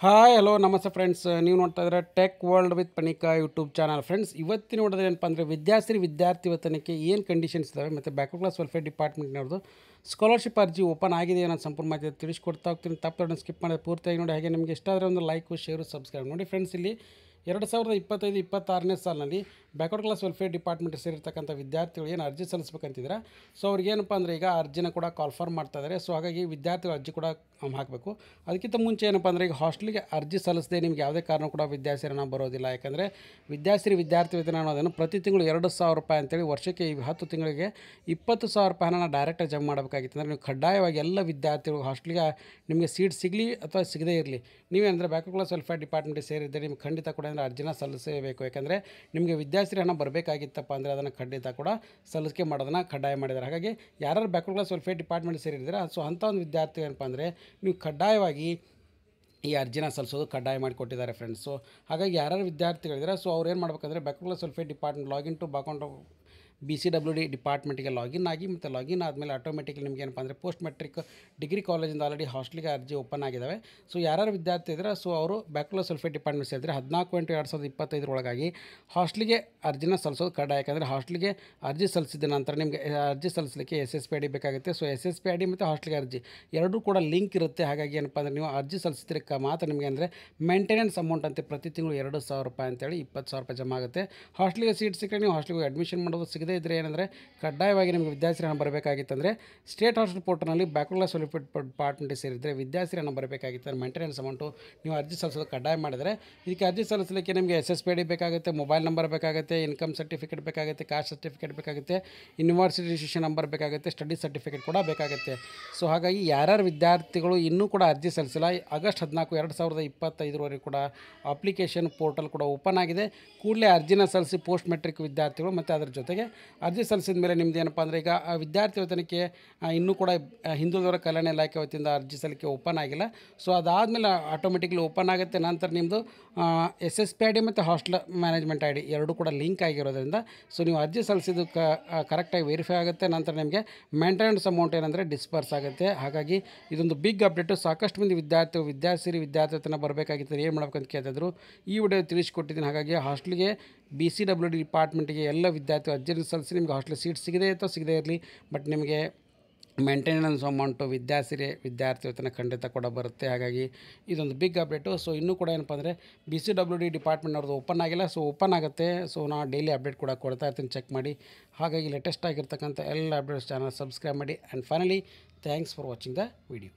Hi hello ನಮಸ್ತೆ friends, ನೀವು ನೋಡ್ತಾ ಇದ್ದಾರೆ tech world with Panika YouTube channel. Friends, ಇವತ್ತಿನ ನೋಡಿದ್ರೆ ಏನಪ್ಪ ಅಂದರೆ ವಿದ್ಯಾರ್ಥಿ ವೇತನಕ್ಕೆ ಏನು ಕಂಡೀಷನ್ಸ್ ಇದ್ದಾವೆ ಮತ್ತು ಬ್ಯಾಕ್ವರ್ಡ್ ಕ್ಲಾಸ್ ವೆಲ್ಫೇರ್ ಡಿಪಾರ್ಟ್ಮೆಂಟ್ನವ್ರದ್ದು ಸ್ಕಾಲರ್ಶಿಪ್ ಅರ್ಜಿ ಓಪನ್ ಆಗಿದೆ ಅನ್ನೋ ಸಂಪೂರ್ಣ ಮಾಹಿತಿ ತಿಳಿಸ್ಕೊಡ್ತಾ ಹೋಗ್ತೀನಿ. ತಪ್ಪು ಸ್ಕಿಪ್ ಮಾಡೋದು ಪೂರ್ತಿಯಾಗಿ ನೋಡಿ. ಹಾಗೆ ನಿಮಗೆ ಇಷ್ಟ ಆದರೆ ಒಂದು ಲೈಕು, ಶೇರು, ಸಬ್ಸ್ಕ್ರೈಬ್ ನೋಡಿ. ಫ್ರೆಂಡ್ಸ್, ಇಲ್ಲಿ 2025-26ನೇ ಸಾಲಿನಲ್ಲಿ ಬ್ಯಾಕ್ವರ್ಡ್ ಕ್ಲಾಸ್ ವೆಲ್ಫೇರ್ ಡಿಪಾರ್ಟ್ಮೆಂಟ್ ಸೇರಿರ್ತಕ್ಕಂಥ ವಿದ್ಯಾರ್ಥಿಗಳು ಏನು ಅರ್ಜಿ ಸಲ್ಲಿಸಬೇಕಂತಿದ್ರೆ, ಸೊ ಅವ್ರಿಗೇನಪ್ಪ ಅಂದರೆ ಈಗ ಅರ್ಜಿನ ಕೂಡ ಕಾಲ್ಫಾರ್ಮ್ ಮಾಡ್ತಾ ಇದ್ದಾರೆ. ಸೊ ಹಾಗಾಗಿ ವಿದ್ಯಾರ್ಥಿಗಳು ಅರ್ಜಿ ಕೂಡ ಹಾಕಬೇಕು. ಅದಕ್ಕಿಂತ ಮುಂಚೆ ಏನಪ್ಪ ಅಂದರೆ ಈಗ ಹಾಸ್ಟೆಲಿಗೆ ಅರ್ಜಿ ಸಲ್ಲಿಸದೆ ನಿಮ್ಗೆ ಯಾವುದೇ ಕಾರಣ ಕೂಡ ವಿದ್ಯಾಸಿರಣ ಬರೋದಿಲ್ಲ. ಯಾಕಂದರೆ ವಿದ್ಯಾರ್ಥಿ ವೇತನ ಅನ್ನೋದನ್ನು ಪ್ರತಿ ತಿಂಗಳು 2,000 ರೂಪಾಯಿ ಅಂತೇಳಿ ವರ್ಷಕ್ಕೆ 10 ತಿಂಗಳಿಗೆ 20,000 ರೂಪಾಯಿನ ಡೈರೆಕ್ಟಾಗಿ ಜಮಾ ಮಾಡಬೇಕಾಗಿತ್ತು. ಅಂದರೆ ನೀವು ಕಡ್ಡಾಯವಾಗಿ ಎಲ್ಲ ವಿದ್ಯಾರ್ಥಿಗಳು ಹಾಸ್ಟೆಲಿಗೆ ನಿಮಗೆ ಸೀಟ್ ಸಿಗಲಿ ಅಥವಾ ಸಿಗದೇ ಇರಲಿ, ನೀವೇನಂದರೆ ಬ್ಯಾಕ್ವರ್ಡ್ ಕ್ಲಾಸ್ ವೆಲ್ಫೇರ್ ಡಿಪಾರ್ಟ್ಮೆಂಟಿಗೆ ಸೇರಿದ್ದರೆ ನಿಮ್ಗೆ ಖಂಡಿತ ಕೂಡ ಅಂದರೆ ಅರ್ಜಿನ ಸಲ್ಲಿಸಬೇಕು. ಯಾಕಂದರೆ ನಿಮಗೆ ವಿದ್ಯಾರ್ಥಿ ಹಣ ಬರಬೇಕಾಗಿತ್ತಪ್ಪ ಅಂದರೆ ಅದನ್ನು ಖಂಡಿತ ಕೂಡ ಸಲ್ಲಿಕೆ ಮಾಡೋದನ್ನು ಕಡ್ಡಾಯ ಮಾಡಿದ್ದಾರೆ. ಹಾಗಾಗಿ ಯಾರು ಬ್ಯಾಕ್ವರ್ಡ್ ಕ್ಲಾಸ್ ವೆಲ್ಫೇರ್ ಡಿಪಾರ್ಟ್ಮೆಂಟ್ ಸೇರಿದ್ರೆ, ಸೊ ಅಂಥ ಒಂದು ವಿದ್ಯಾರ್ಥಿ ಏನಪ್ಪ ಅಂದರೆ ನೀವು ಕಡ್ಡಾಯವಾಗಿ ಈ ಅರ್ಜಿನ ಸಲ್ಲಿಸೋದು ಕಡ್ಡಾಯ ಮಾಡಿಕೊಟ್ಟಿದ್ದಾರೆ ಫ್ರೆಂಡ್ಸ್. ಸೊ ಹಾಗಾಗಿ ಯಾರು ವಿದ್ಯಾರ್ಥಿಗಳಿದ್ದಾರೆ, ಸೊ ಅವ್ರು ಏನು ಮಾಡ್ಬೇಕಂದ್ರೆ backward class welfare department login to account BCWD ಡಿಪಾರ್ಟ್ಮೆಂಟಿಗೆ ಲಾಗಿನ್ ಆಗಿ, ಮತ್ತು ಲಾಗಿನ್ ಆದಮೇಲೆ ಆಟೋಮೆಟಿಕ್ಲಿ ನಿಮ್ಗೆ ಏನಪ್ಪ ಅಂದರೆ ಪೋಸ್ಟ್ ಮೆಟ್ರಿಕ್ ಡಿಗ್ರಿ ಕಾಲೇಜಿಂದ ಆಲ್ರೆಡಿ ಹಾಸ್ಟೆಲಿಗೆ ಅರ್ಜಿ ಓಪನ್ ಆಗಿದ್ದಾವೆ. ಸೊ ಯಾರು ವಿದ್ಯಾರ್ಥಿ ಇದ್ದರೆ, ಸೊ ಅವರು ಬ್ಯಾಕ್ವರ್ಡ್ ಕ್ಲಾಸ್ ವೆಲ್ಫೇರ್ ಡಿಪಾರ್ಟ್ಮೆಂಟ್ ಸೇರಿದ್ರೆ 14/8/2025 ಒಳಗಾಗಿ ಹಾಸ್ಟೆಲಿಗೆ ಅರ್ಜಿನ ಸಲ್ಲಿಸೋದು ಕಡ್ಡಾಯ. ಯಾಕಂದರೆ ಹಾಸ್ಟೆಲಿಗೆ ಅರ್ಜಿ ಸಲ್ಲಿಸಿದ ನಂತರ ನಿಮಗೆ ಅರ್ಜಿ ಸಲ್ಲಿಸಲಿಕ್ಕೆ SSP ID ಬೇಕಾಗುತ್ತೆ. ಸೊ SSP ID ಮತ್ತು ಹಾಸ್ಟೆಲಿಗೆ ಅರ್ಜಿ ಎರಡೂ ಕೂಡ ಲಿಂಕ್ ಇರುತ್ತೆ. ಹಾಗಾಗಿ ಏನಪ್ಪ ಅಂದರೆ ನೀವು ಅರ್ಜಿ ಸಲ್ಲಿಸಿದ್ರೆ ಮಾತ್ರ ನಿಮಗೆ ಅಂದರೆ ಮೇಂಟೆನೆನ್ಸ್ ಅಮೌಂಟ್ ಅಂತ ಪ್ರತಿ ತಿಂಗಳು 2,000 ರೂಪಾಯಿ ಅಂತೇಳಿ 20,000 ರೂಪಾಯಿ ಜಮಾ ಆಗುತ್ತೆ. ಹಾಸ್ಟೆಲಿಗೆ ಸೀಟ್ ಸಿಕ್ಕರೆ ನೀವು ಹಾಸ್ಟೆಲಿಗೆ ಅಡ್ಮಿಷನ್ ಮಾಡೋದು ಸಿಗದೆ ಇದ್ದರೆ ಏನಂದರೆ ಕಡ್ಡಾಯವಾಗಿ ನಿಮಗೆ ವಿದ್ಯಾರ್ಥಿ ಹಣ ಬರಬೇಕಾಗಿತ್ತಂದರೆ ಸ್ಟೇಟ್ ಹಾಸ್ಟೆಲ್ ಪೋರ್ಟಲ್ನಲ್ಲಿ ಬ್ಯಾಕ್ವರ್ಡ್ ಕ್ಲಾಸ್ ವೆಲ್ಫೇರ್ ಡಿಪಾರ್ಟ್ಮೆಂಟ್ ಸೇರಿದರೆ ವಿದ್ಯಾರ್ಥಿ ಹಣ ಬರಬೇಕಾಗಿತ್ತು. ಮೇಂಟೆನೆನ್ಸ್ ಅಮೌಂಟು ನೀವು ಅರ್ಜಿ ಸಲ್ಲಿಸೋದು ಕಡ್ಡಾಯ ಮಾಡಿದರೆ, ಇದಕ್ಕೆ ಅರ್ಜಿ ಸಲ್ಲಿಸಲಿಕ್ಕೆ ನಿಮಗೆ SSP ID ಬೇಕಾಗುತ್ತೆ, ಮೊಬೈಲ್ ನಂಬರ್ ಬೇಕಾಗುತ್ತೆ, ಇನ್ಕಮ್ ಸರ್ಟಿಫಿಕೇಟ್ ಬೇಕಾಗುತ್ತೆ, ಕಾಸ್ಟ್ ಸರ್ಟಿಫಿಕೇಟ್ ಬೇಕಾಗುತ್ತೆ, ಯೂನಿವರ್ಸಿಟಿ ರಿಜಿಸ್ಟ್ರೇಷನ್ ನಂಬರ್ ಬೇಕಾಗುತ್ತೆ, ಸ್ಟಡಿ ಸರ್ಟಿಫಿಕೇಟ್ ಕೂಡ ಬೇಕಾಗುತ್ತೆ. ಸೊ ಹಾಗಾಗಿ ಯಾರ್ಯಾರು ವಿದ್ಯಾರ್ಥಿಗಳು ಇನ್ನೂ ಕೂಡ ಅರ್ಜಿ ಸಲ್ಲಿಸಿಲ್ಲ, ಆಗಸ್ಟ್ 14, 2025 ಕೂಡ ಅಪ್ಲಿಕೇಶನ್ ಪೋರ್ಟಲ್ ಕೂಡ ಓಪನ್ ಆಗಿದೆ. ಕೂಡಲೇ ಅರ್ಜಿನ ಸಲ್ಲಿಸಿ ಪೋಸ್ಟ್ ಮೆಟ್ರಿಕ್ ವಿದ್ಯಾರ್ಥಿಗಳು. ಮತ್ತು ಅದರ ಜೊತೆಗೆ ಅರ್ಜಿ ಸಲ್ಲಿಸಿದ ಮೇಲೆ ನಿಮ್ದು ಏನಪ್ಪ ಅಂದರೆ ಈಗ ವಿದ್ಯಾರ್ಥಿ ವೇತನಕ್ಕೆ ಇನ್ನೂ ಕೂಡ ಹಿಂದುಳಿದವರ ಕಲ್ಯಾಣ ಇಲಾಖೆ ವತಿಯಿಂದ ಅರ್ಜಿ ಸಲ್ಲಿಕೆ ಓಪನ್ ಆಗಿಲ್ಲ. ಸೊ ಅದಾದಮೇಲೆ ಆಟೋಮೆಟಿಕ್ಲಿ ಓಪನ್ ಆಗುತ್ತೆ. ನಂತರ ನಿಮ್ಮದು SSP ID ಮತ್ತು ಹಾಸ್ಟೆಲ್ ಮ್ಯಾನೇಜ್ಮೆಂಟ್ ID ಎರಡೂ ಕೂಡ ಲಿಂಕ್ ಆಗಿರೋದ್ರಿಂದ ಸೊ ನೀವು ಅರ್ಜಿ ಸಲ್ಲಿಸಿದ್ದು ಕರೆಕ್ಟಾಗಿ ವೆರಿಫೈ ಆಗುತ್ತೆ. ನಂತರ ನಿಮಗೆ ಮೇಂಟೆನೆನ್ಸ್ ಅಮೌಂಟ್ ಏನಂದರೆ ಡಿಸ್ಪರ್ಸ್ ಆಗುತ್ತೆ. ಹಾಗಾಗಿ ಇದೊಂದು ಬಿಗ್ ಅಪ್ಡೇಟು. ಸಾಕಷ್ಟು ಮಂದಿ ವಿದ್ಯಾರ್ಥಿ ವೇತನ ಬರಬೇಕಾಗಿತ್ತು, ಏನು ಮಾಡ್ಬೇಕಂತ ಕೇಳ್ತಿದ್ರು. ಈ ವಿಡಿಯೋ ತಿಳಿಸ್ಕೊಟ್ಟಿದ್ದೀನಿ. ಹಾಗಾಗಿ ಹಾಸ್ಟೆಲ್ಗೆ BCWD ಡಿಪಾರ್ಟ್ಮೆಂಟಿಗೆ ಎಲ್ಲ ವಿದ್ಯಾರ್ಥಿ ಅರ್ಜಿ ಸಲ್ಲಿಸಿ ನಿಮಗೆ ಹಾಸ್ಟೆಲ್ ಸೀಟ್ ಸಿಗದೇ ಇರಲಿ, ಬಟ್ ನಿಮಗೆ ಮೇಂಟೆನೆನ್ಸ್ ಅಮೌಂಟು ವಿದ್ಯಾರ್ಥಿ ವೇತನ ಖಂಡಿತ ಕೂಡ ಬರುತ್ತೆ. ಹಾಗಾಗಿ ಇದೊಂದು ಬಿಗ್ ಅಪ್ಡೇಟು. ಸೊ ಇನ್ನೂ ಕೂಡ ಏನಪ್ಪ ಅಂದರೆ BCWD ಡಿಪಾರ್ಟ್ಮೆಂಟ್ನವ್ರದ್ದು ಓಪನ್ ಆಗಿಲ್ಲ. ಸೊ ಓಪನ್ ಆಗುತ್ತೆ. ಸೊ ನಾನು ಡೈಲಿ ಅಪ್ಡೇಟ್ ಕೂಡ ಕೊಡ್ತಾ ಇರ್ತೀನಿ, ಚೆಕ್ ಮಾಡಿ. ಹಾಗಾಗಿ ಲೇಟೆಸ್ಟ್ ಆಗಿರ್ತಕ್ಕಂಥ ಎಲ್ಲ ಅಪ್ಡೇಟ್ಸ್ ಚಾನಲ್ ಸಬ್ಸ್ಕ್ರೈಬ್ ಮಾಡಿ. And finally thanks for watching the video.